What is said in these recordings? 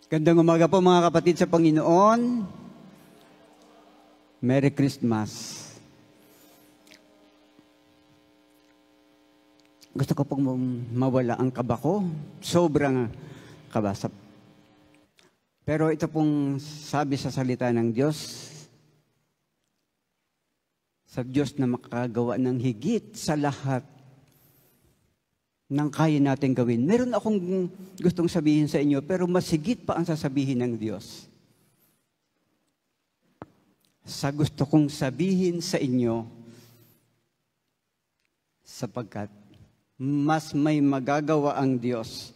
Gandang umaga po mga kapatid sa Panginoon. Merry Christmas. Gusto ko pong mawala ang kaba ko. Sobrang kaba. Pero ito pong sabi sa salita ng Diyos, sa Diyos na makagawa ng higit sa lahat ng kaya natin gawin. Meron akong gustong sabihin sa inyo, pero mas higit pa ang sasabihin ng Diyos. Sa gusto kong sabihin sa inyo, sapagkat mas may magagawa ang Diyos.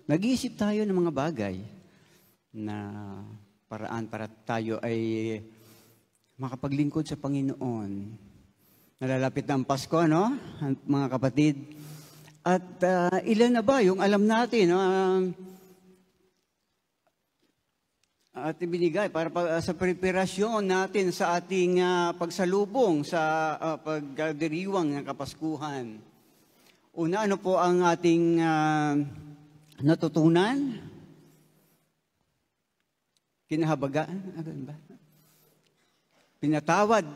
Nag-iisip tayo ng mga bagay na paraan para tayo ay makapaglingkod sa Panginoon. Nalalapit na ang Pasko, no? Mga kapatid. At ilan na ba yung alam natin, no? At ibinigay para sa preparasyon natin sa ating pagsalubong sa pagdiriwang ng Kapaskuhan. Una, ano po ang ating natutunan? Kinahabagaan? Ano ba? Pinatawad,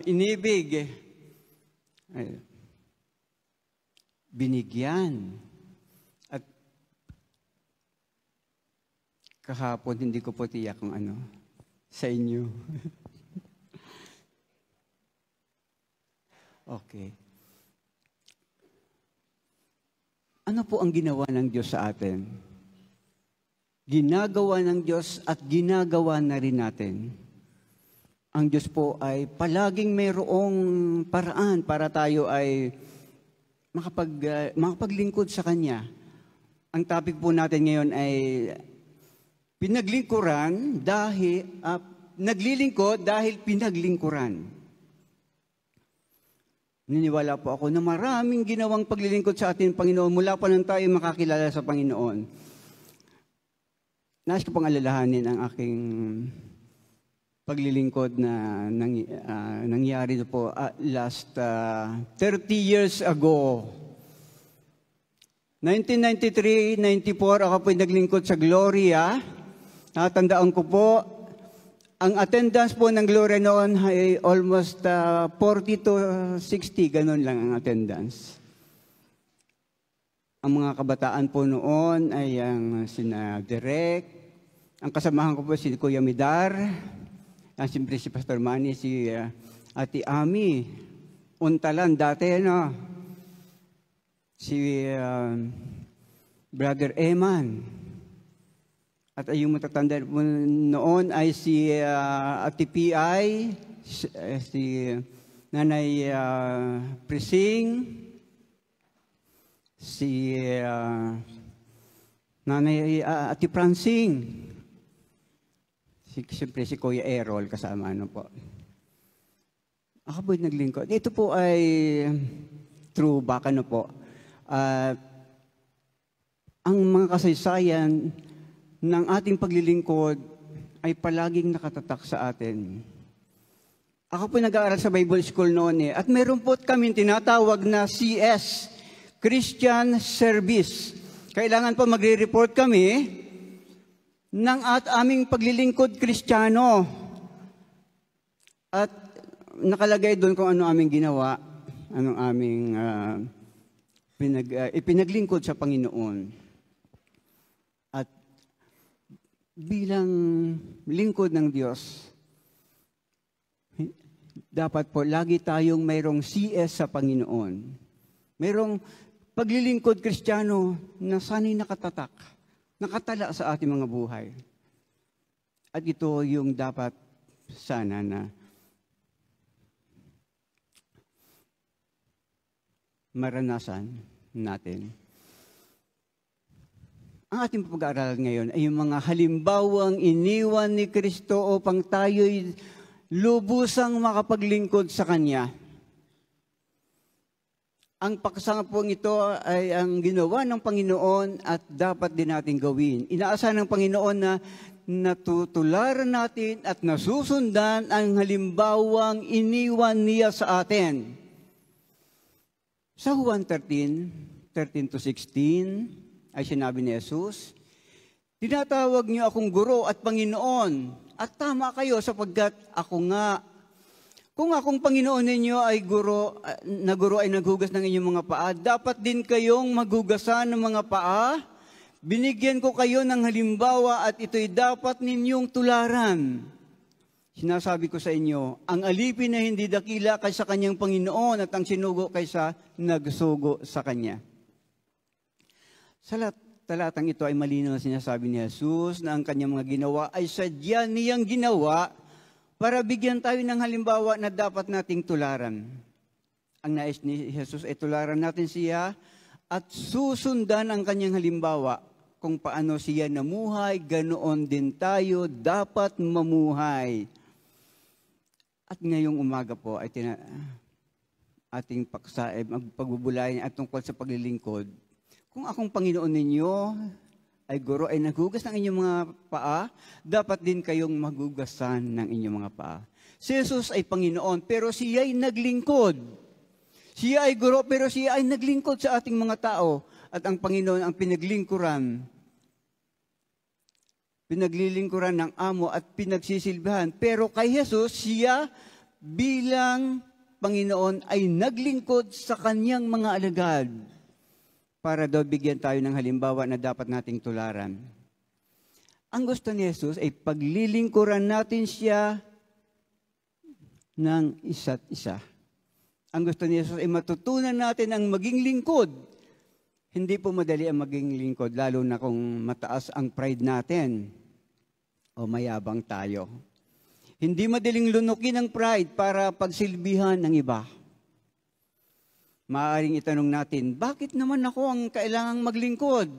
inibig. Binigyan. At kahapon, hindi ko po tiyak kung ano sa inyo. Okay. Ano po ang ginawa ng Diyos sa atin? Ginagawa ng Diyos at ginagawa na rin natin. Ang Diyos po ay palaging mayroong paraan para tayo ay makapaglingkod sa Kanya. Ang topic po natin ngayon ay naglilingkod dahil pinaglingkuran. Niniwala po ako na maraming ginawang paglilingkod sa atin, Panginoon, mula pa nang tayo makakilala sa Panginoon. Nais ko pang alalahanin ang aking paglilingkod na nangyari na po last 30 years ago. 1993-94, ako po naglingkod sa Gloria. Natandaan ko po, ang attendance po ng Gloria noon ay almost 40 to 60, ganun lang ang attendance. Ang mga kabataan po noon ay ang sina Derek, ang kasamahan ko po si Kuya Midar, siyempre si Pastor Manny, si Ate Ami, Untalan dati, no? Si Brother Eman. At yung matatanda noon ay si Ate P.I., si Nanay Prising, si Nanay Ate Pransing, siyempre si Kuya Errol kasama, ano po. Ako po naglingkod. Ito po ay throwback, ano po. Ang mga kasaysayan ng ating paglilingkod ay palaging nakatatak sa atin. Ako po nag-aaral sa Bible School noon at meron po kami tinatawag na CS, Christian Service. Kailangan po magre-report kami ng aming paglilingkod Kristiyano. At nakalagay doon kung ano aming ginawa, anong aming ipinaglingkod sa Panginoon. At bilang lingkod ng Diyos, dapat po lagi tayong mayroong CS sa Panginoon. Mayroong paglilingkod Kristiyano na sana'y nakatatak, nakatala sa ating mga buhay. At ito yung dapat sana na maranasan natin. Ang ating pag-aaral ngayon ay yung mga halimbawang iniwan ni Kristo upang tayo'y lubusang makapaglingkod sa Kanya. Ang paksangapong ito ay ang ginawa ng Panginoon at dapat din natin gawin. Inaasahan ng Panginoon na natutularan natin at nasusundan ang halimbawang iniwan niya sa atin. Sa Juan 13:13-16, ay sinabi ni Jesus, Tinatawag niyo akong guro at Panginoon. At tama kayo sapagkat ako nga. Kung akong Panginoon ninyo ay guro ay naghugas ng inyong mga paa, dapat din kayong maghugasan ng mga paa. Binigyan ko kayo ng halimbawa at ito'y dapat ninyong tularan. Sinasabi ko sa inyo, ang alipin na hindi dakila kaysa kanyang Panginoon at ang sinugo kaysa nagsugo sa kanya. Sa talatang ito ay malinaw na sinasabi ni Jesus na ang kanyang mga ginawa ay sadya niyang ginawa para bigyan tayo ng halimbawa na dapat nating tularan. Ang nais ni Jesus ay tularan natin siya at susundan ang kanyang halimbawa. Kung paano siya namuhay, ganoon din tayo dapat mamuhay. At ngayong umaga po ay ating paksaib, pagbubulayan at tungkol sa paglilingkod. Kung akong Panginoon ninyo ay guro ay naghugas ng inyong mga paa, dapat din kayong maghugasan ng inyong mga paa. Si Jesus ay Panginoon, pero siya ay naglingkod. Siya ay guro, pero siya ay naglingkod sa ating mga tao. At ang Panginoon ang pinaglilingkuran ng amo at pinagsisilbihan. Pero kay Jesus, siya bilang Panginoon ay naglingkod sa kanyang mga alagad para daw bigyan tayo ng halimbawa na dapat nating tularan. Ang gusto ni Jesus ay paglilingkuran natin siya ng isa't isa. Ang gusto ni Jesus ay matutunan natin ang maging lingkod. Hindi po madali ang maging lingkod, lalo na kung mataas ang pride natin o mayabang tayo. Hindi madaling lunukin ang pride para pagsilbihan ng iba. Maaaring itanong natin, bakit naman ako ang kailangang maglingkod?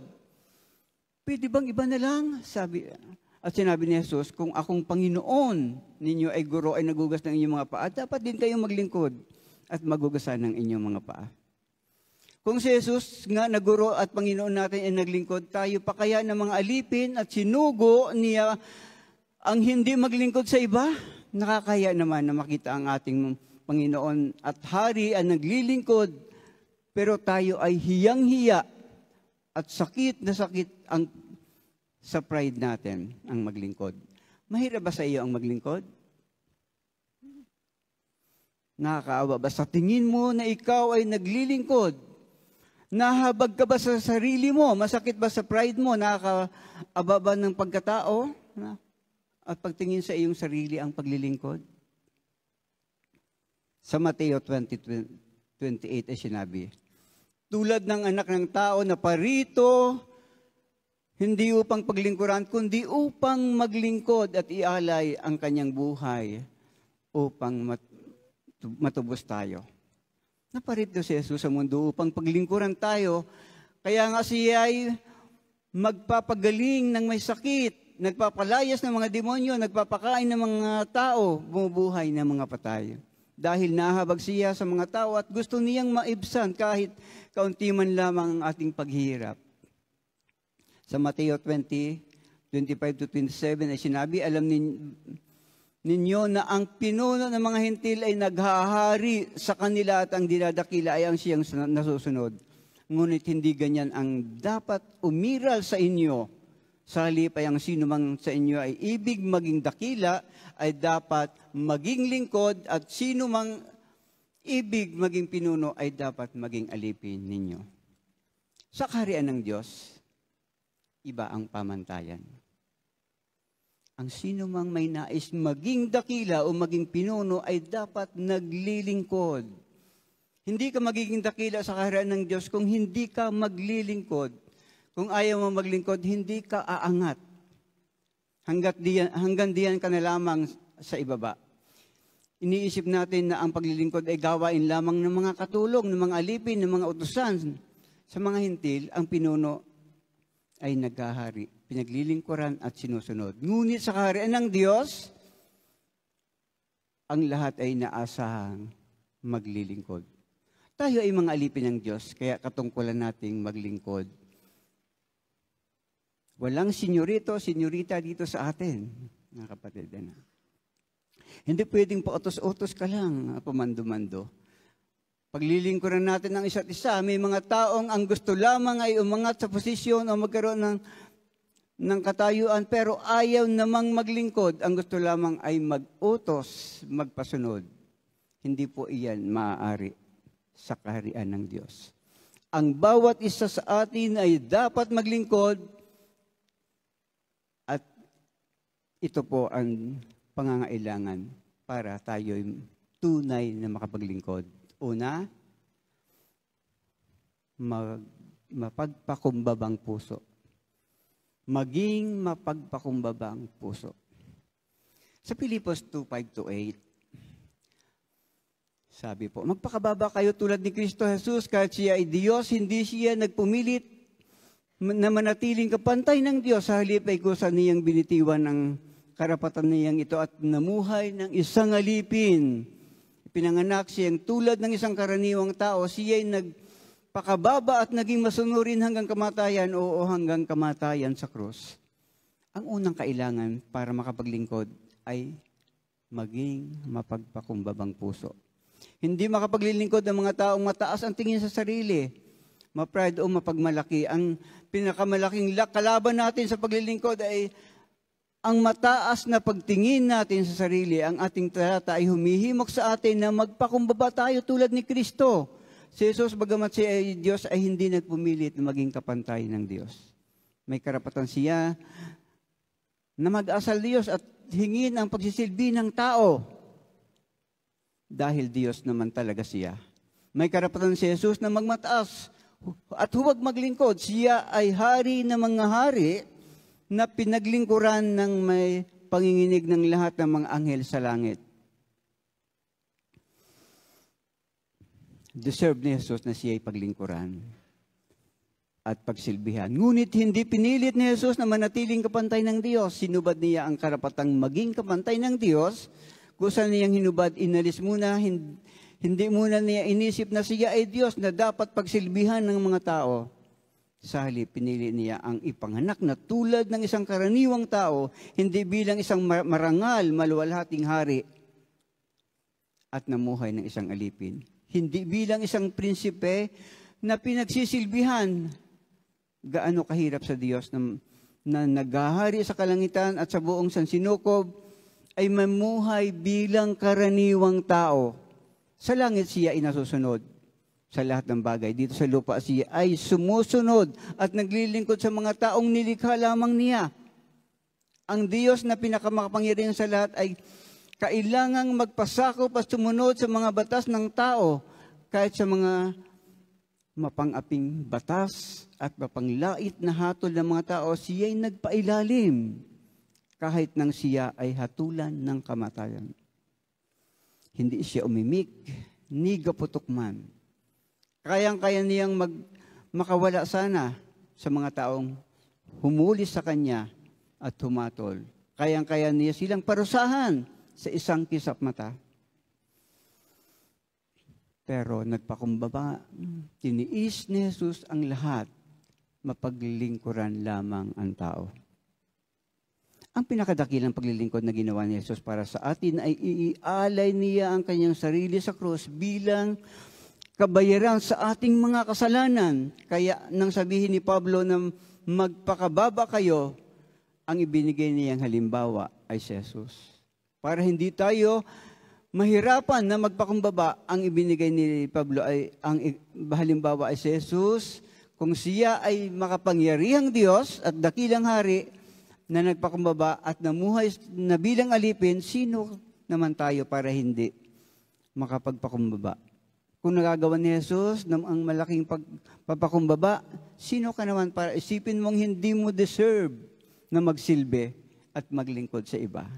Pwede bang iba na lang? Sinabi ni Jesus, kung akong Panginoon ninyo ay guro ay nagugas ng inyong mga paa, dapat din kayong maglingkod at magugasan ng inyong mga paa. Kung si Jesus nga na guro at Panginoon natin ay naglingkod, tayo pa kaya ng mga alipin at sinugo niya ang hindi maglingkod sa iba? Nakakaya naman na makita ang ating Panginoon at Hari ang naglilingkod, pero tayo ay hiyang-hiya at sakit na sakit sa pride natin ang maglingkod. Mahirap ba sa iyo ang maglingkod? Nakakaawa ba sa tingin mo na ikaw ay naglilingkod? Nahabag ka ba sa sarili mo? Masakit ba sa pride mo? Nakakaaba ba ng pagkatao? At pagtingin sa iyong sarili ang paglilingkod? Sa Mateo 20:28 ay sinabi, tulad ng anak ng tao na parito, hindi upang paglingkuran, kundi upang maglingkod at ialay ang kanyang buhay upang matubos tayo. Naparito si Jesus sa mundo upang paglingkuran tayo. Kaya nga siya ay magpapagaling ng may sakit, nagpapalayas ng mga demonyo, nagpapakain ng mga tao, bumubuhay ng mga patay. Dahil nahabag siya sa mga tao at gusto niyang maibsan kahit kaunti man lamang ang ating paghihirap. Sa Mateo 20:25-27 ay sinabi, alam ninyo na ang pinuno ng mga hintil ay naghahari sa kanila at ang dinadakila ay ang siyang nasusunod. Ngunit hindi ganyan ang dapat umiral sa inyo. Sa halip ay ang sino mang sa inyo ay ibig maging dakila ay dapat maging lingkod at sino mang ibig maging pinuno ay dapat maging alipin ninyo. Sa kaharian ng Diyos, iba ang pamantayan. Ang sino mang may nais maging dakila o maging pinuno ay dapat naglilingkod. Hindi ka magiging dakila sa kaharian ng Diyos kung hindi ka maglilingkod. Kung ayaw mo maglingkod, hindi ka aangat. Hanggang diyan ka na lamang sa ibaba. Iniisip natin na ang paglilingkod ay gawain lamang ng mga katulong, ng mga alipin, ng mga utusan. Sa mga hintil, ang pinuno ay naghahari, pinaglilingkuran at sinusunod. Ngunit sa kaharian ng Diyos, ang lahat ay naasahang maglilingkod. Tayo ay mga alipin ng Diyos, kaya katungkulan nating maglingkod. Walang senyorito, senyorita dito sa atin, mga kapatid. Hindi pwedeng pautos-utos ka lang, pamando-mando. Paglilingkuran natin ng isa't isa, may mga taong ang gusto lamang ay umangat sa posisyon o magkaroon ng ng katayuan, pero ayaw namang maglingkod. Ang gusto lamang ay mag-utos, magpasunod. Hindi po iyan maaari sa kaharian ng Diyos. Ang bawat isa sa atin ay dapat maglingkod at ito po ang pangangailangan para tayo'y tunay na makapaglingkod. Una, mapagpakumbabang puso. Maging mapagpakumbabang puso. Sa Filipos 2:5-8, sabi po, magpakababa kayo tulad ni Kristo Jesus, kahit siya ay Diyos, hindi siya nagpumilit na manatiling kapantay ng Diyos. Sa halip ay kusa niyang binitiwan ng karapatan niyang ito at namuhay ng isang alipin. Pinanganak siyang tulad ng isang karaniwang tao, siya ay nagpakababa at naging masunurin hanggang kamatayan, oo, hanggang kamatayan sa krus. Ang unang kailangan para makapaglingkod ay maging mapagpakumbabang puso. Hindi makapaglilingkod ng mga taong mataas ang tingin sa sarili, ma-pride o mapagmalaki. Ang pinakamalaking kalaban natin sa paglilingkod ay ang mataas na pagtingin natin sa sarili. Ang ating talata ay humihimok sa atin na magpakumbaba tayo tulad ni Kristo. Si Jesus, bagamat siya ay Diyos, ay hindi nagpumilit na maging kapantay ng Diyos. May karapatan siya na mag-asal Diyos at hingin ang pagsisilbi ng tao. Dahil Diyos naman talaga siya. May karapatan si Jesus na magmataas at huwag maglingkod. Siya ay hari ng mga hari na pinaglingkuran ng may panginginig ng lahat ng mga anghel sa langit. Deserve ni Jesus na siya ay paglingkuran at pagsilbihan. Ngunit hindi pinilit ni Jesus na manatiling kapantay ng Diyos. Sinubad niya ang karapatang maging kapantay ng Diyos. Kusa niyang hinubad, inalis muna, hindi muna niya inisip na siya ay Diyos na dapat pagsilbihan ng mga tao. Sa halip, pinili niya ang ipanganak na tulad ng isang karaniwang tao, hindi bilang isang marangal, maluwalhating hari at namuhay ng isang alipin. Hindi bilang isang prinsipe na pinagsisilbihan. Gaano kahirap sa Diyos na naghahari sa kalangitan at sa buong sansinukob, ay mamuhay bilang karaniwang tao. Sa langit siya ay nasusunod sa lahat ng bagay. Dito sa lupa siya ay sumusunod at naglilingkod sa mga taong nilikha lamang niya. Ang Diyos na pinakamakapangyarihan sa lahat ay kailangang magpasakop at sumunod sa mga batas ng tao kahit sa mga mapang-aping batas at mapanglait na hatol ng mga tao, siya ay nagpailalim. Kahit nang siya ay hatulan ng kamatayan. Hindi siya umimik, ni gaputok man. Kayang-kaya niyang makawala sana sa mga taong humuli sa kanya at humatol. Kayang-kaya niya silang parusahan sa isang kisap mata. Pero nagpakumbaba, tiniis ni Jesus ang lahat, mapaglingkuran lamang ang tao. Ang pinakadakilang paglilingkod na ginawa ni Jesus para sa atin ay iaalay niya ang kanyang sarili sa krus bilang kabayaran sa ating mga kasalanan. Kaya nang sabihin ni Pablo na magpakababa kayo, ang ibinigay niyang halimbawa ay si Jesus. Para hindi tayo mahirapan na magpakumbaba, ang ibinigay ni Pablo ay ang halimbawa ay si Jesus. Kung siya ay makapangyarihang Diyos at dakilang hari, na nagpakumbaba at namuhay na bilang alipin, sino naman tayo para hindi makapagpakumbaba? Kung nagagawa ni Jesus ng ang malaking pagpapakumbaba, sino ka naman para isipin mong hindi mo deserve na magsilbi at maglingkod sa iba?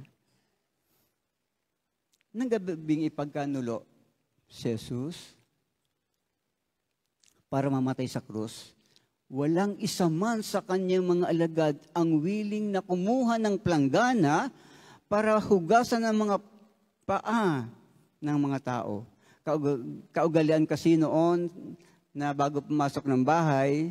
Nang gabing ipagkanulo si Jesus para mamatay sa krus, walang isa man sa kanyang mga alagad ang willing na kumuha ng planggana para hugasan ang mga paa ng mga tao. Kaugalian kasi noon na bago pumasok ng bahay,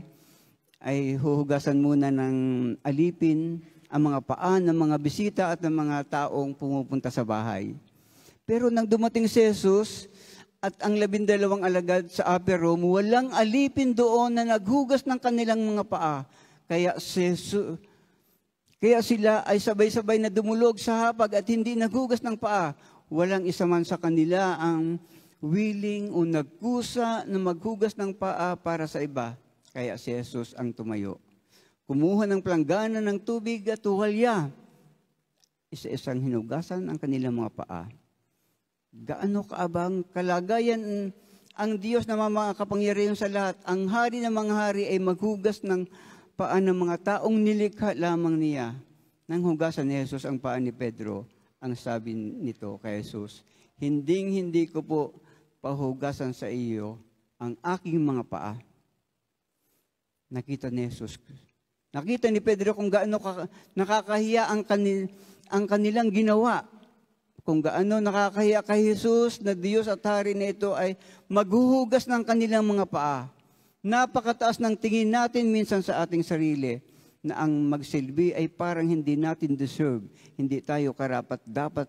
ay huhugasan muna ng alipin ang mga paa ng mga bisita at ng mga taong pumupunta sa bahay. Pero nang dumating si Jesus, at ang 12 alagad sa upper room, walang alipin doon na naghugas ng kanilang mga paa. Kaya Kaya sila ay sabay-sabay na dumulog sa hapag at hindi naghugas ng paa. Walang isa man sa kanila ang willing o nagkusa na maghugas ng paa para sa iba. Kaya si Jesus ang tumayo. Kumuha ng planggana ng tubig at tuwalya. Isa-isang hinugasan ang kanilang mga paa. Gaano kaabang kalagayan ang Diyos na makapangyarihan sa lahat. Ang hari ng mga hari ay maghugas ng paa ng mga taong nilikha lamang niya. Nang hugasan ni Jesus ang paa ni Pedro, ang sabi nito kay Jesus, hindi ko po pahugasan sa iyo ang aking mga paa. Nakita ni Jesus. Nakita ni Pedro kung gaano nakakahiya ang kanilang ginawa. Kung gaano nakakahiya kay Jesus na Diyos at Hari na ito ay maghuhugas ng kanilang mga paa. Napakataas ng tingin natin minsan sa ating sarili na ang magsilbi ay parang hindi natin deserve. Hindi tayo karapat dapat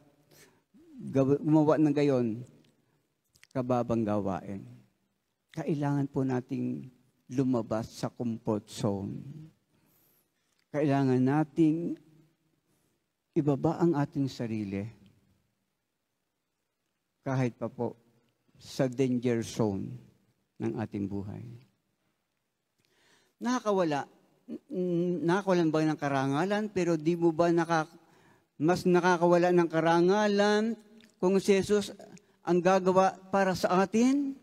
gumawa ng gayon, kababang gawain. Kailangan po nating lumabas sa comfort zone. Kailangan nating ibaba ang ating sarili kahit pa po sa danger zone ng ating buhay. Nakakawalan ba ng karangalan, pero di mo ba mas nakakawala ng karangalan kung si Jesus ang gagawa para sa atin?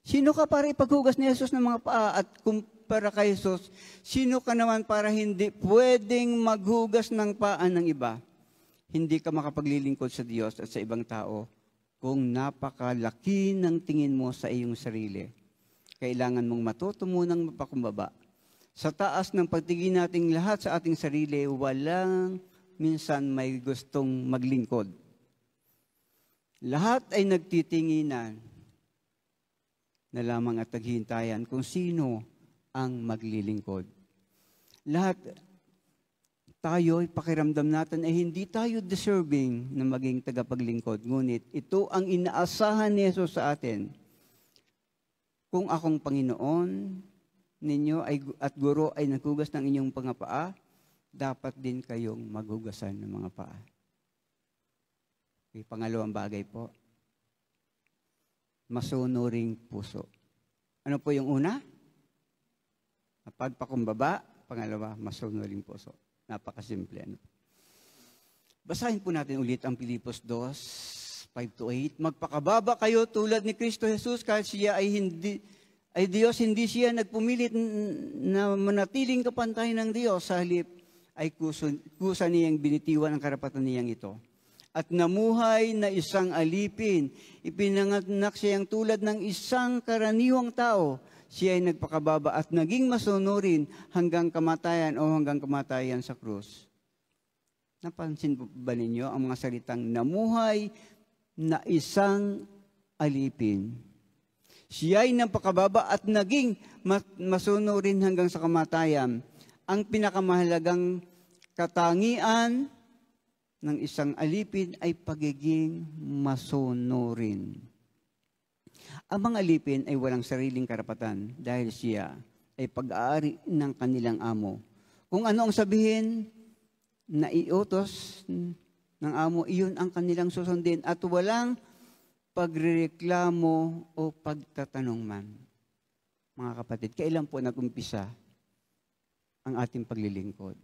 Sino ka para ipaghugas ni Jesus ng mga paa? At kung para kay Jesus, sino ka naman para hindi pwedeng maghugas ng paa ng iba? Hindi ka makapaglilingkod sa Diyos at sa ibang tao kung napakalaki ng tingin mo sa iyong sarili. Kailangan mong matuto munang mapakumbaba. Sa taas ng pagtingin nating lahat sa ating sarili, walang minsan may gustong maglingkod. Lahat ay nagtitinginan na lamang at naghintayan kung sino ang maglilingkod. Lahat tayo, pakiramdam natin ay hindi tayo deserving na maging tagapaglingkod. Ngunit ito ang inaasahan ni Jesus sa atin. Kung akong Panginoon ninyo at Guro ay naghugas ng inyong mga paa, dapat din kayong maghugasan ng mga paa. Okay, pangalawang bagay po, masunuring puso. Ano po yung una? Pagpakumbaba. Pangalawa, masunuring puso. Napakasimple. Basahin po natin ulit ang Pilipos 2:5-8. Magpakababa kayo tulad ni Kristo Jesus kahit siya ay Diyos, hindi siya nagpumilit na manatiling kapantay ng Diyos. Sa halip ay kusa niyang binitiwan ang karapatan niyang ito. At namuhay na isang alipin. Ipinanganak siyang tulad ng isang karaniwang tao. Siya ay nagpakababa at naging masunurin hanggang kamatayan o hanggang kamatayan sa krus. Napansin ba ninyo ang mga salitang namuhay na isang alipin? Siya ay nagpakababa at naging masunurin hanggang sa kamatayan. Ang pinakamahalagang katangian ng isang alipin ay pagiging masunurin. Ang mga alipin ay walang sariling karapatan dahil siya ay pag-aari ng kanilang amo. Kung ano ang sabihin na iutos ng amo, iyon ang kanilang susundin at walang pagrereklamo o pagtatanong man. Mga kapatid, kailan po nag-umpisa ang ating paglilingkod?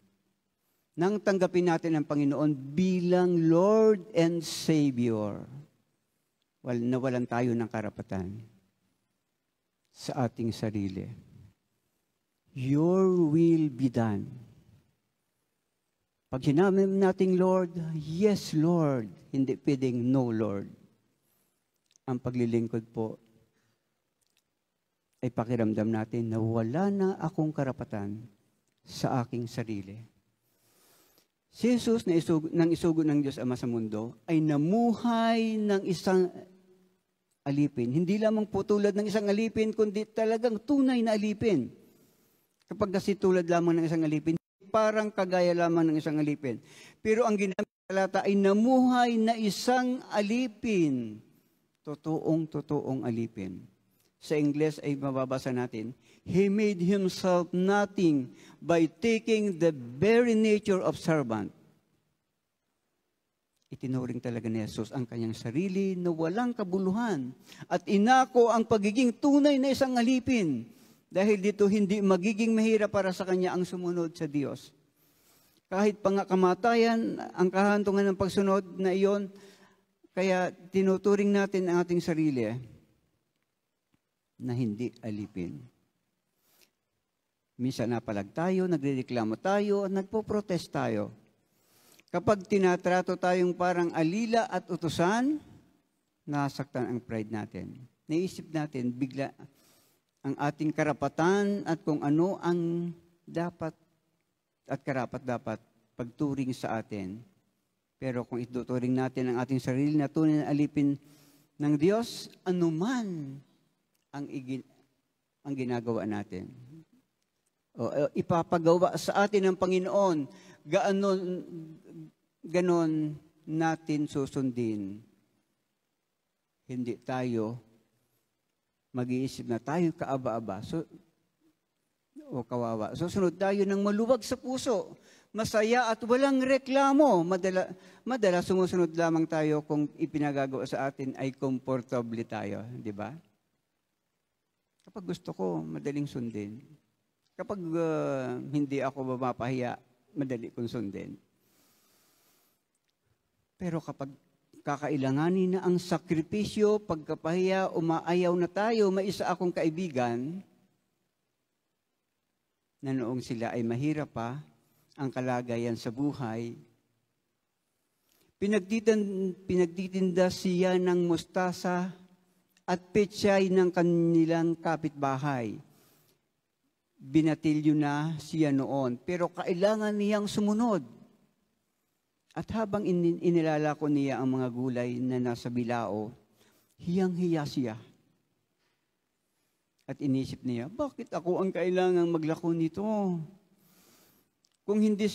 Nang tanggapin natin ang Panginoon bilang Lord and Savior, nawalan tayo ng karapatan sa ating sarili. Your will be done. Pag sinabi natin, Lord, yes, Lord. Hindi pwedeng no, Lord. Ang paglilingkod po ay pakiramdam natin na wala na akong karapatan sa aking sarili. Si Jesus nang isugo ng Diyos Ama sa mundo ay namuhay ng isang alipin. Hindi lamang po tulad ng isang alipin, kundi talagang tunay na alipin. Kapag kasi tulad lamang ng isang alipin, parang kagaya lamang ng isang alipin. Pero ang ginamit ng talata ay namuhay na isang alipin. Totoong alipin. Sa Ingles ay mababasa natin, He made Himself nothing by taking the very nature of servant. Itinuring talaga ni Jesus ang kanyang sarili na walang kabuluhan at inako ang pagiging tunay na isang alipin. Dahil dito hindi magiging mahirap para sa kanya ang sumunod sa Diyos. Kahit pa nga kamatayan, ang kahantungan ng pagsunod na iyon, kaya tinuturing natin ang ating sarili na hindi alipin. Minsan napalag tayo, nagrereklamo tayo, at nagpo-protest tayo. Kapag tinatrato tayong parang alila at utusan, nasaktan ang pride natin. Naisip natin bigla ang ating karapatan at kung ano ang dapat at karapat-dapat pagturing sa atin. Pero kung ituturing natin ang ating sarili na tunay na alipin ng Diyos, anuman ang ginagawa natin. O ipapagawa sa atin ng Panginoon, ganon natin susundin. Hindi tayo mag-iisip na tayo kaaba-aba o kawawa. Susunod tayo ng maluwag sa puso, masaya at walang reklamo. Madala sumusunod lamang tayo kung ipinagagawa sa atin ay komportable tayo. Di ba? Kapag gusto ko, madaling sundin. Kapag hindi ako mapapahiya, madali kong sundin. Pero kapag kakailanganin na ang sakripisyo, pagkapahiya, umaayaw na tayo, may isa akong kaibigan na noong sila ay mahirap pa ang kalagayan sa buhay, pinagtitinda siya ng mustasa at pechay ng kanilang kapitbahay. Binatilyo na siya noon, pero kailangan niyang sumunod. At habang inilalako niya ang mga gulay na nasa bilao, hiyang-hiya siya. At inisip niya, bakit ako ang kailangang maglako nito? Kung hindi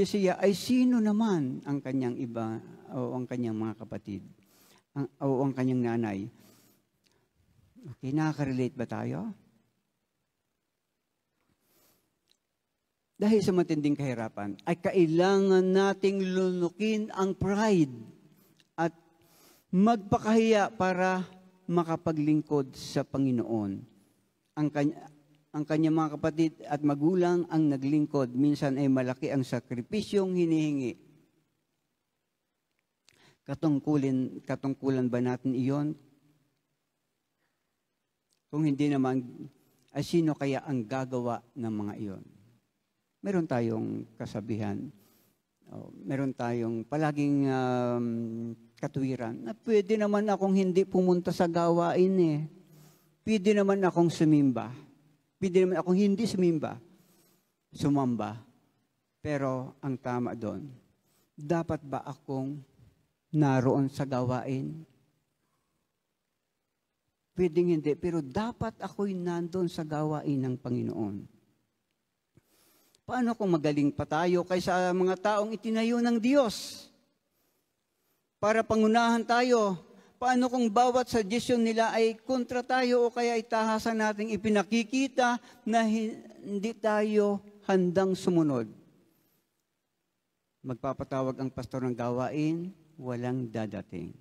siya, ay sino naman ang kanyang iba o ang kanyang mga kapatid o ang kanyang nanay? Okay, nakaka-relate ba tayo? Dahil sa matinding kahirapan, ay kailangan nating lunukin ang pride at magpakahiya para makapaglingkod sa Panginoon. Ang kanyang mga kapatid at magulang ang naglingkod. Minsan ay malaki ang sakripisyong hinihingi. Katungkulan ba natin iyon? Kung hindi naman, ay sino kaya ang gagawa ng mga iyon? Meron tayong kasabihan, meron tayong palaging katuwiran na pwede naman akong hindi pumunta sa gawain eh. Pwede naman akong sumimba. Pwede naman akong hindi sumamba. Pero ang tama doon, dapat ba akong naroon sa gawain? Pwedeng hindi, pero dapat ako'y nandun sa gawain ng Panginoon. Paano kung magaling pa tayo kaysa mga taong itinayo ng Diyos? Para pangunahan tayo, paano kung bawat suggestion nila ay kontra tayo o kaya itahasan nating ipinakikita na hindi tayo handang sumunod? Magpapatawag ang pastor ng gawain, walang dadating.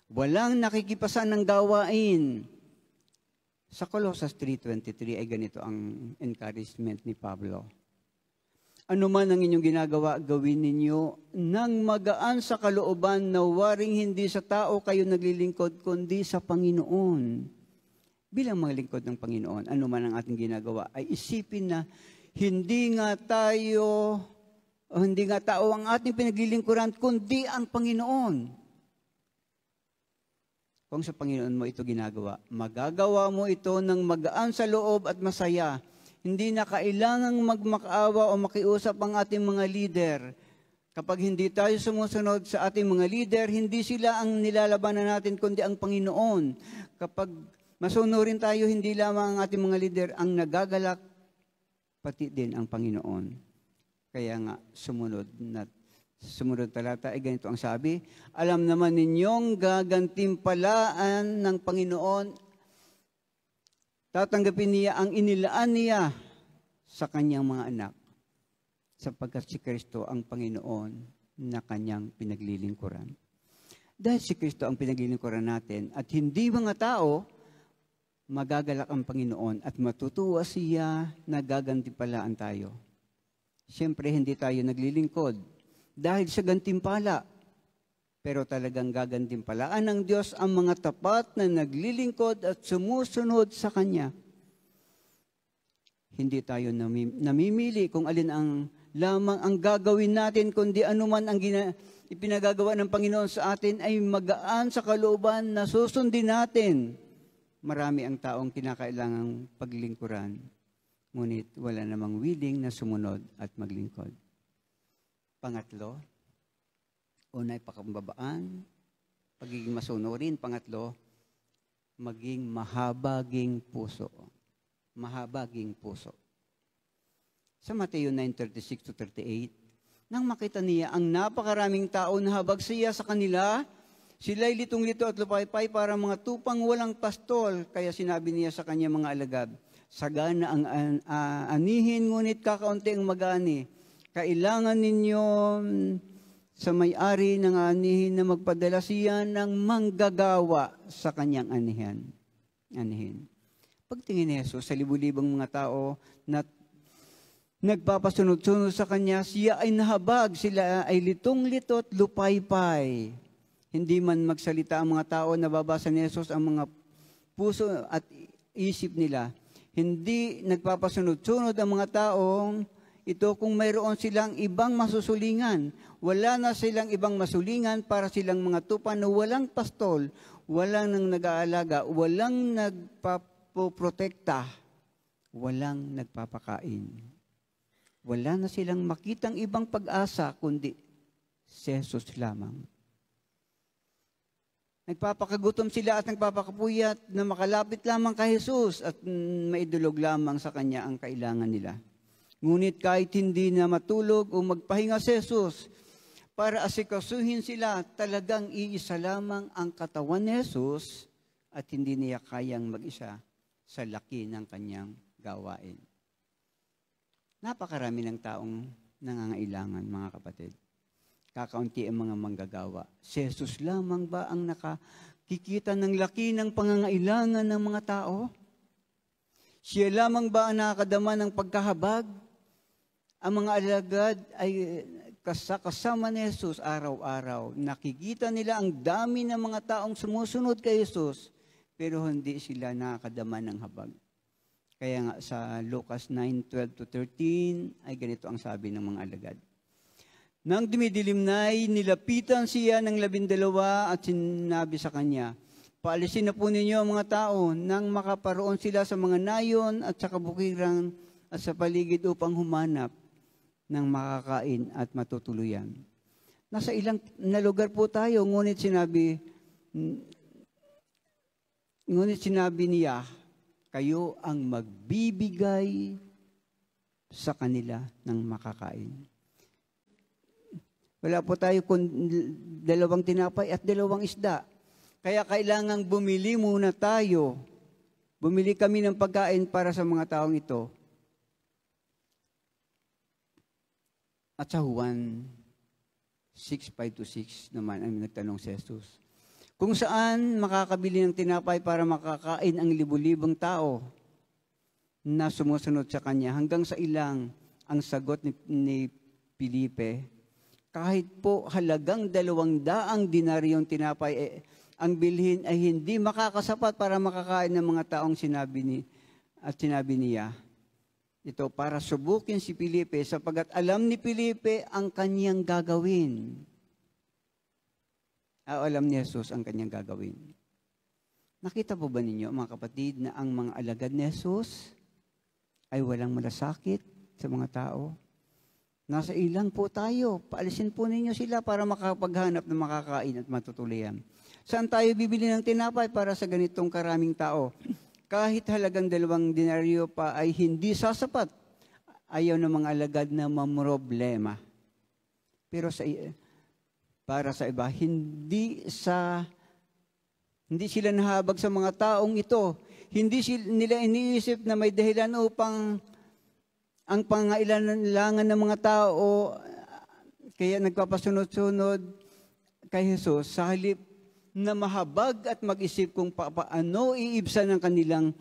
Walang nakikipasan ng gawain. Sa Colossus 3:23 ay ganito ang encouragement ni Pablo. Ano man ang inyong ginagawa, gawin ninyo nang magaan sa kalooban na waring hindi sa tao kayo naglilingkod, kundi sa Panginoon. Bilang mga lingkod ng Panginoon, ano man ang ating ginagawa, ay isipin na hindi nga tao ang ating pinaglilingkuran, kundi ang Panginoon. Kung sa Panginoon mo ito ginagawa, magagawa mo ito ng magaan sa loob at masaya. Hindi na kailangang magmakaawa o makiusap ang ating mga leader. Kapag hindi tayo sumusunod sa ating mga leader, hindi sila ang nilalabanan natin, kundi ang Panginoon. Kapag masunurin tayo, hindi lamang ang ating mga leader ang nagagalak, pati din ang Panginoon. Kaya nga, sumunod na Sumunod talata ay ganito ang sabi, alam naman ninyong gagantimpalaan ng Panginoon, tatanggapin niya ang inilaan niya sa kanyang mga anak, sapagkat si Kristo ang Panginoon na kanyang pinaglilingkuran. Dahil si Kristo ang pinaglilingkuran natin at hindi mga tao, magagalak ang Panginoon at matutuwa siya na gagantimpalaan tayo. Siyempre, hindi tayo naglilingkod dahil sa gantimpala. Pero talagang gagantimpalaan ng Diyos ang mga tapat na naglilingkod at sumusunod sa Kanya. Hindi tayo namimili kung alin ang lamang ang gagawin natin, kundi anuman ang ipinagagawa ng Panginoon sa atin ay magaan sa kalooban na susundin natin. Marami ang taong kinakailangang paglingkuran, ngunit wala namang willing na sumunod at maglingkod. Pangatlo, una ay pakambabaan, pagiging masunurin. Pangatlo, maging mahabaging puso. Mahabaging puso. Sa Mateo 9:36-38, nang makita niya ang napakaraming tao na habag siya sa kanila, sila'y litong-lito at lupaypay para mga tupang walang pastol. Kaya sinabi niya sa kanya mga alagad, sagana ang anihin, ngunit kakaunti ang mag-ani. Kailangan ninyo sa may-ari ng anihin na magpadala siya ng manggagawa sa kanyang anihin. Pagtingin ni Jesus sa libu-libong mga tao na nagpapasunod-sunod sa kanya, siya ay nahabag, sila ay litong-lito at lupaypay. Hindi man magsalita ang mga tao, nababasa ni Jesus ang mga puso at isip nila. Hindi nagpapasunod-sunod ang mga taong ito kung mayroon silang ibang masusulingan. Wala na silang ibang masulingan para silang mga tupa na walang pastol, walang nang nag-aalaga, walang nagpapoprotekta, walang nagpapakain. Wala na silang makitang ibang pag-asa kundi si Jesus lamang. Nagpapakagutom sila at nagpapakapuyat na makalapit lamang kay Jesus at maidulog lamang sa Kanya ang kailangan nila. Ngunit kahit hindi na matulog o magpahinga si Jesus, para asikasuhin sila, talagang iisa lamang ang katawan ni Jesus at hindi niya kayang mag-isa sa laki ng kanyang gawain. Napakarami ng taong nangangailangan, mga kapatid. Kakaunti ang mga manggagawa. Si Jesus lamang ba ang nakakikita ng laki ng pangangailangan ng mga tao? Siya lamang ba ang nakakadama ng pagkahabag? Ang mga alagad ay kasama ni Jesus araw-araw. Nakikita nila ang dami ng mga taong sumusunod kay Jesus, pero hindi sila nakakadama ng habag. Kaya nga sa Lucas 9:12-13 ay ganito ang sabi ng mga alagad. Nang dumidilim na'y nilapitan siya ng 12 at sinabi sa kanya, paalisin na po ninyo ang mga tao nang makaparoon sila sa mga nayon at sa kabukiran at sa paligid upang humanap ng makakain at matutuluyan. Nasa ilang na lugar po tayo, ngunit sinabi niya, kayo ang magbibigay sa kanila ng makakain. Wala po tayo kung 2 tinapay at 2 isda. Kaya kailangang bumili muna tayo. Bumili kami ng pagkain para sa mga taong ito. At sa Juan 6:5-6 naman ang nagtanong si Jesus, kung saan makakabili ng tinapay para makakain ang libu-libong tao na sumusunod sa kanya, hanggang sa ilang ang sagot ni Felipe, kahit po halagang 200 dinaryong tinapay, ang bilhin ay hindi makakasapat para makakain ng mga taong sinabi niya. Ito para subukin si Felipe sapagat alam ni Felipe ang kanyang gagawin. Alam ni Jesus ang kanyang gagawin. Nakita po ba ninyo, mga kapatid, na ang mga alagad ni Jesus ay walang malasakit sa mga tao? Nasa ilang po tayo. Paalisin po ninyo sila para makapaghanap ng makakain at matutuluyan. Saan tayo bibili ng tinapay para sa ganitong karaming tao? Kahit halagang 2 denaryo pa ay hindi sasapat. Ayaw ng mga alagad na mamroblema. Pero para sa iba, hindi sila nahabag sa mga taong ito. Hindi nila iniisip na may dahilan upang ang pangailangan ng mga tao kaya nagpapasunod-sunod kay Jesus sa halip na mahabag at mag-isip kung paano iibsan ang kanilang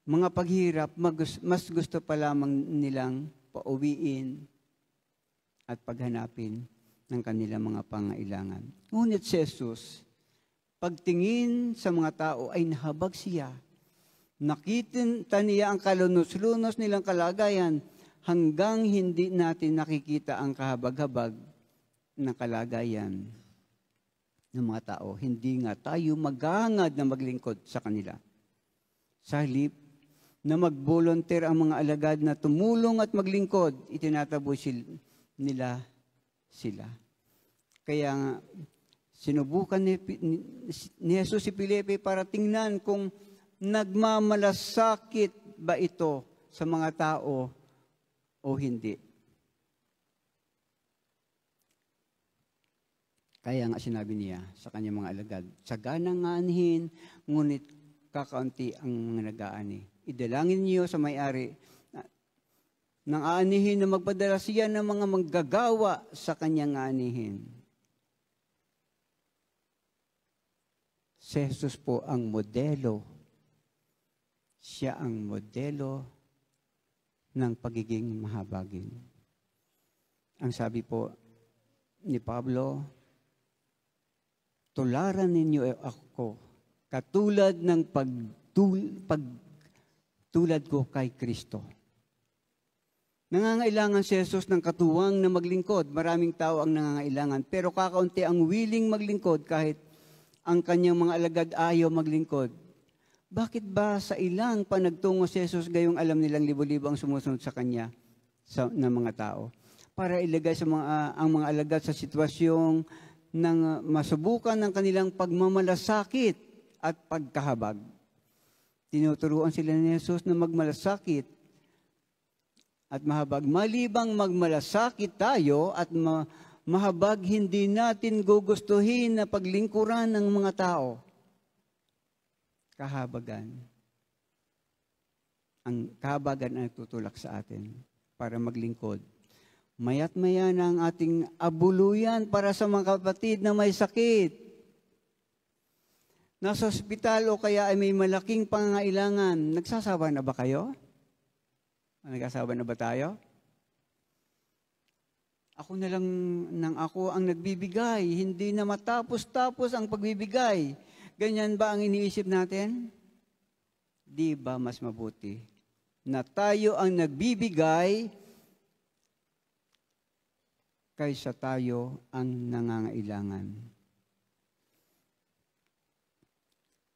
mga paghirap, mas gusto pa lamang nilang pauwiin at paghanapin ng kanilang mga pangailangan. Ngunit si Jesus, pagtingin sa mga tao ay nahabag siya. Nakita niya ang kalunos-lunos nilang kalagayan hanggang hindi natin nakikita ang kahabag-habag na kalagayan ng mga tao. Hindi nga tayo maghahangad na maglingkod sa kanila. Sa halip na mag-volunteer ang mga alagad na tumulong at maglingkod, itinataboy nila sila. Kaya nga, sinubukan ni Jesus si Felipe para tingnan kung nagmamalasakit ba ito sa mga tao o hindi. Kaya nga sinabi niya sa kanyang mga alagad, saganang aanihin, ngunit kakaunti ang nag-aani. Idalangin niyo sa may-ari ng aanihin na magpadala siya ng mga manggagawa sa kanyang aanihin. Si Jesus po ang modelo. Siya ang modelo ng pagiging mahabagin. Ang sabi po ni Pablo, tularan ninyo ako katulad ng pagtulad ko kay Kristo. Nangangailangan si Jesus ng katuwang na maglingkod. Maraming tao ang nangangailangan. Pero kakaunti ang willing maglingkod kahit ang kanyang mga alagad ayaw maglingkod. Bakit ba sa ilang panagtungo si Jesus gayong alam nilang libo-libo ang sumusunod sa kanya ng mga tao? Para ilagay ang mga alagad sa sitwasyong ng masubukan ng kanilang pagmamalasakit at pagkahabag. Tinuturuan sila ni Jesus na magmalasakit at mahabag. Malibang magmalasakit tayo at mahabag, hindi natin gugustuhin na paglingkuran ng mga tao. Kahabagan. Ang kahabagan ang tutulak sa atin para maglingkod. Maya't maya na ang ating abuluyan para sa mga kapatid na may sakit. Nasa ospital o kaya ay may malaking pangangailangan. Nagsasawa na ba kayo? Nagsasawa na ba tayo? Ako na lang ako ang nagbibigay. Hindi na matapos-tapos ang pagbibigay. Ganyan ba ang iniisip natin? Di ba mas mabuti na tayo ang nagbibigay kaysa tayo ang nangangailangan?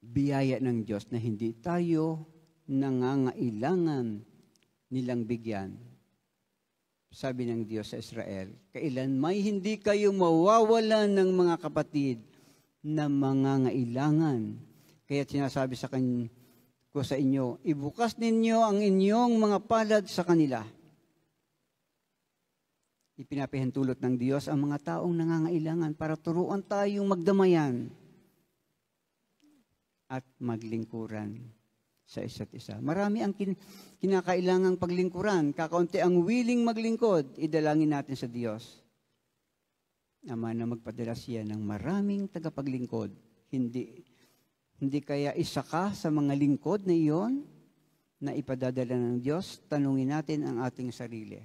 Biyaya ng Diyos na hindi tayo nangangailangan nilang bigyan. Sabi ng Diyos sa Israel, kailan may hindi kayo mawawalan ng mga kapatid na mangangailangan. Kaya sinasabi ko sa inyo, ibukas ninyo ang inyong mga palad sa kanila. Ipinapahintulot ng Diyos ang mga taong nangangailangan para turuan tayong magdamayan at maglingkuran sa isa't isa. Marami ang kinakailangang paglingkuran. Kakaunti ang willing maglingkod. Idalangin natin sa Diyos. Ama na magpadala siya ng maraming tagapaglingkod. Hindi kaya isa ka sa mga lingkod na iyon na ipadadala ng Diyos? Tanungin natin ang ating sarili.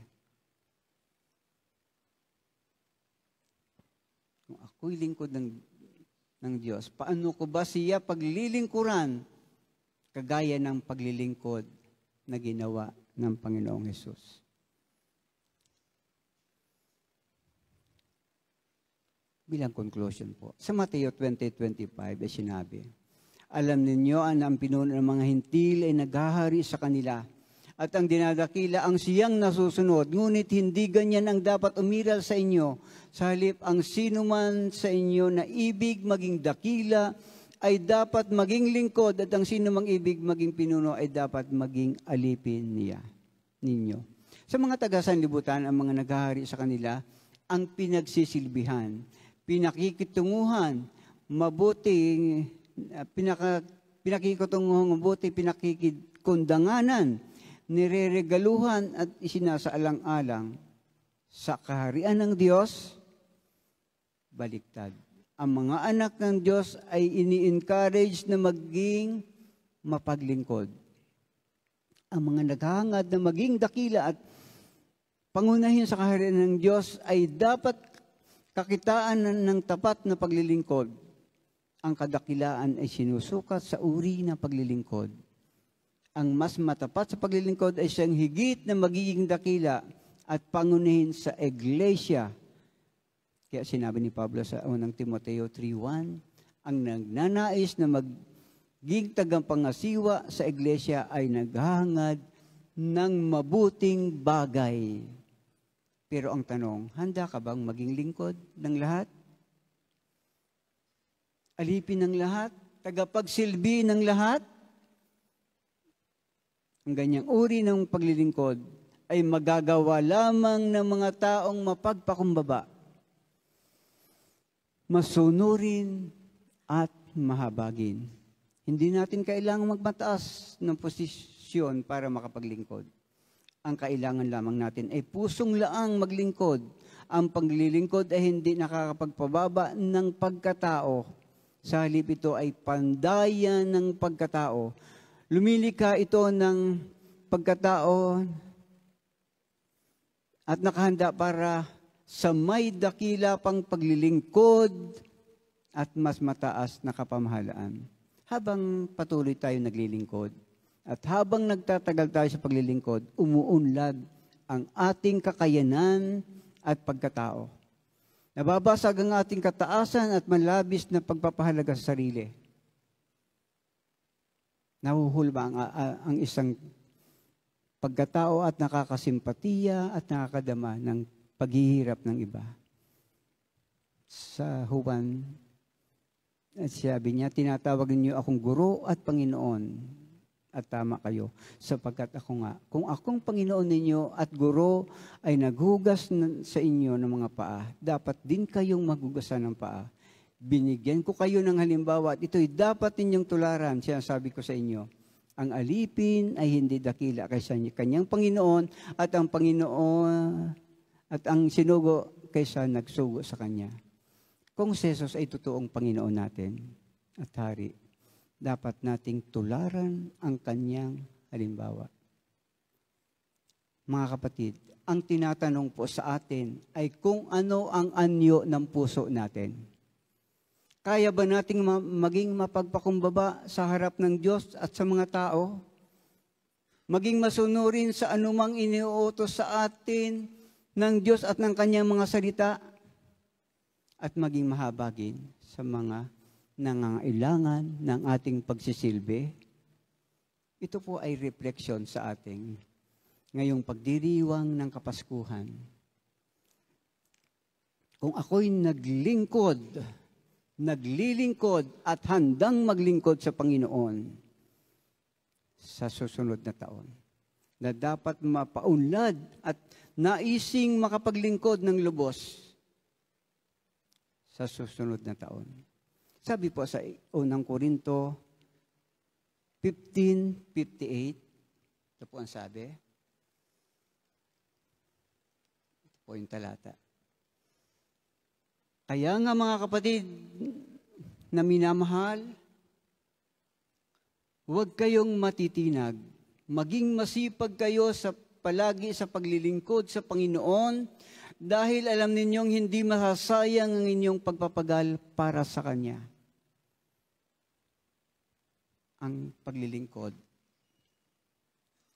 Kung ako'y lingkod ng Diyos, paano ko ba siya paglilingkuran kagaya ng paglilingkod na ginawa ng Panginoong Hesus? Bilang conclusion po, sa Mateo 20:25 ay sinabi, alam ninyo ang pinuno ng mga hintil ay naghahari sa kanila at ang dinadakila ang siyang nasusunod, ngunit hindi ganyan ang dapat umiral sa inyo. Sa halip, ang sinuman sa inyo na ibig maging dakila ay dapat maging lingkod at ang sinumang ibig maging pinuno ay dapat maging alipin ninyo. Sa mga taga-sanlibutan, ang mga naghahari sa kanila, ang pinagsisilbihan, pinakikitunguhan, pinakikkundanganan, nireregaluhan at isinasaalang-alang. Sa kaharian ng Diyos, baliktad. Ang mga anak ng Diyos ay ini-encourage na maging mapaglingkod. Ang mga naghahangad na maging dakila at pangunahin sa kaharian ng Diyos ay dapat kakitaan ng tapat na paglilingkod. Ang kadakilaan ay sinusukat sa uri ng paglilingkod. Ang mas matapat sa paglilingkod ay siyang higit na magiging dakila at pangunahin sa iglesia. Kaya sinabi ni Pablo sa unang Timoteo 3:1, ang nagnanais na maging tagapangasiwa sa iglesia ay naghahangad ng mabuting bagay. Pero ang tanong, handa ka bang maging lingkod ng lahat? Alipin ng lahat? Tagapagsilbi ng lahat? Ang ganyang uri ng paglilingkod ay magagawa lamang ng mga taong mapagpakumbaba, masunurin at mahabagin. Hindi natin kailangang magmataas ng posisyon para makapaglingkod. Ang kailangan lamang natin ay pusong laang maglingkod. Ang paglilingkod ay hindi nakakapagpababa ng pagkatao. Sa halip ito ay pandayan ng pagkatao. Lumilika ito ng pagkatao at nakahanda para sa may dakila pang paglilingkod at mas mataas na kapamahalaan. Habang patuloy tayo naglilingkod at habang nagtatagal tayo sa paglilingkod, umuunlad ang ating kakayanan at pagkatao. Nababasag ang ating kataasan at malabis na pagpapahalaga sa sarili. Nahuhulba ang isang pagkatao at nakakasimpatiya at nakakadama ng paghihirap ng iba. Sa Juan, at sabi niya, tinatawag niyo akong guro at Panginoon. At tama kayo, sapagkat ako nga, kung akong Panginoon ninyo at guro ay naghugas sa inyo ng mga paa, dapat din kayong maghugasan ng paa. Binigyan ko kayo ng halimbawa at ito'y dapat ninyong tularan. Sinasabi ko sa inyo, ang alipin ay hindi dakila kaysa kanyang Panginoon at ang Panginoon at ang sinugo kaysa nagsugo sa kanya. Kung si Jesus ay totoong Panginoon natin at Hari, dapat nating tularan ang kanyang halimbawa. Mga kapatid, ang tinatanong po sa atin ay kung ano ang anyo ng puso natin. Kaya ba nating maging mapagpakumbaba sa harap ng Diyos at sa mga tao? Maging masunurin sa anumang iniuutos sa atin ng Diyos at ng kanyang mga salita? At maging mahabagin sa mga nangangailangan ng ating pagsisilbi? Ito po ay refleksyon sa ating ngayong pagdiriwang ng Kapaskuhan. Kung ako'y naglilingkod at handang maglingkod sa Panginoon sa susunod na taon, na dapat mapaunlad at naising makapaglingkod ng lubos sa susunod na taon. Sabi po sa unang Korinto 15:58, ito po ang sabi. Ito po yung talata. Kaya nga mga kapatid na minamahal, huwag kayong matitinag. Maging masipag kayo palagi sa paglilingkod sa Panginoon dahil alam ninyong hindi masasayang ang inyong pagpapagal para sa Kanya. Ang paglilingkod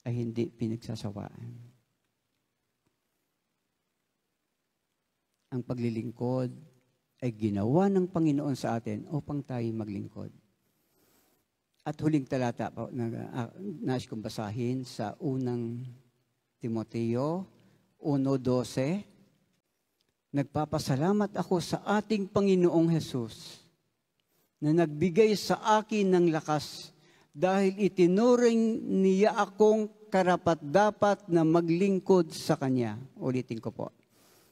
ay hindi pinagsasawaan. Ang paglilingkod ay ginawa ng Panginoon sa atin upang tayo maglingkod. At huling talata po na nais kong basahin sa unang Timoteo 1:12. Nagpapasalamat ako sa ating Panginoong Hesus na nagbigay sa akin ng lakas dahil itinuring niya akong karapat-dapat na maglingkod sa Kanya. Ulitin ko po.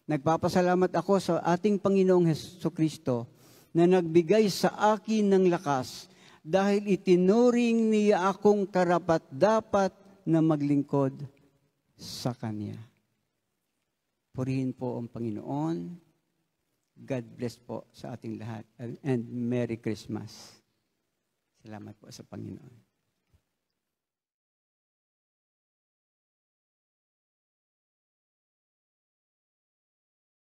Nagpapasalamat ako sa ating Panginoong Hesukristo na nagbigay sa akin ng lakas dahil itinuring niya akong karapat-dapat na maglingkod sa Kanya. Purihin po ang Panginoon. God bless po sa ating lahat. And Merry Christmas. Salamat po sa Panginoon.